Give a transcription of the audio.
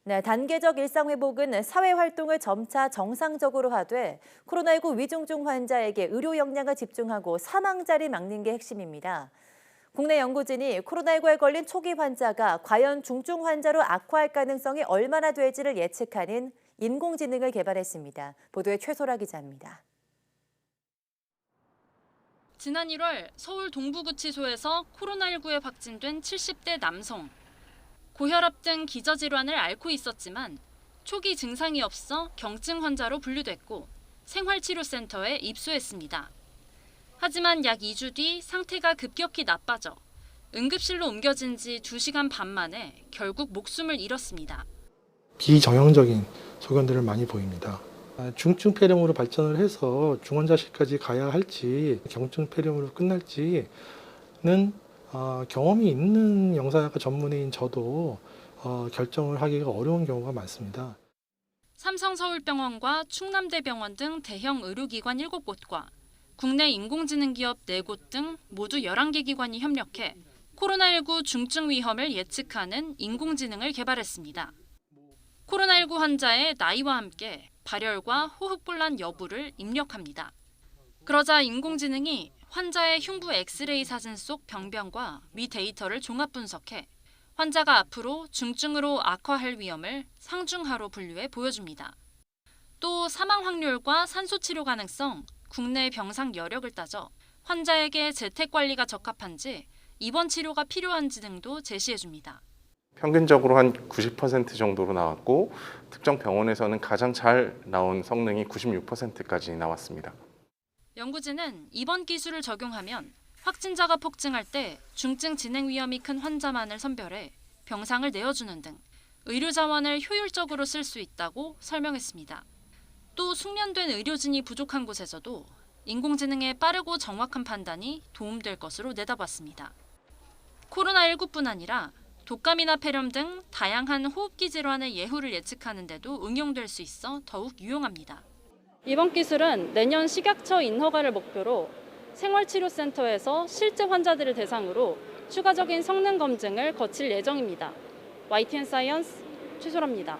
네, 단계적 일상 회복은 사회 활동을 점차 정상적으로 하되 코로나19 위중증 환자에게 의료 역량을 집중하고 사망자를 막는 게 핵심입니다. 국내 연구진이 코로나19에 걸린 초기 환자가 과연 중증 환자로 악화할 가능성이 얼마나 될지를 예측하는 인공지능을 개발했습니다. 보도에 최소라 기자입니다. 지난 1월 서울 동부구치소에서 코로나19에 확진된 70대 남성. 고혈압 등 기저질환을 앓고 있었지만 초기 증상이 없어 경증 환자로 분류됐고 생활치료센터에 입소했습니다. 하지만 약 2주 뒤 상태가 급격히 나빠져 응급실로 옮겨진 지 2시간 반 만에 결국 목숨을 잃었습니다. 비정형적인 소견들을 많이 보입니다. 중증 폐렴으로 발전을 해서 중환자실까지 가야 할지 경증 폐렴으로 끝날지는 경험이 있는 영상학과 전문의인 저도 결정을 하기가 어려운 경우가 많습니다. 삼성서울병원과 충남대병원 등 대형 의료기관 7곳과 국내 인공지능 기업 4곳 등 모두 11개 기관이 협력해 코로나19 중증 위험을 예측하는 인공지능을 개발했습니다. 코로나19 환자의 나이와 함께 발열과 호흡곤란 여부를 입력합니다. 그러자 인공지능이 환자의 흉부 엑스레이 사진 속 병변과 위 데이터를 종합 분석해 환자가 앞으로 중증으로 악화할 위험을 상중하로 분류해 보여줍니다. 또 사망 확률과 산소 치료 가능성, 국내 병상 여력을 따져 환자에게 재택 관리가 적합한지 입원 치료가 필요한지 등도 제시해줍니다. 평균적으로 한 90% 정도로 나왔고 특정 병원에서는 가장 잘 나온 성능이 96%까지 나왔습니다. 연구진은 이번 기술을 적용하면 확진자가 폭증할 때 중증 진행 위험이 큰 환자만을 선별해 병상을 내어주는 등 의료 자원을 효율적으로 쓸 수 있다고 설명했습니다. 또 숙련된 의료진이 부족한 곳에서도 인공지능의 빠르고 정확한 판단이 도움될 것으로 내다봤습니다. 코로나19뿐 아니라 독감이나 폐렴 등 다양한 호흡기 질환의 예후를 예측하는 데도 응용될 수 있어 더욱 유용합니다. 이번 기술은 내년 식약처 인허가를 목표로 생활치료센터에서 실제 환자들을 대상으로 추가적인 성능 검증을 거칠 예정입니다. YTN 사이언스 최소라입니다.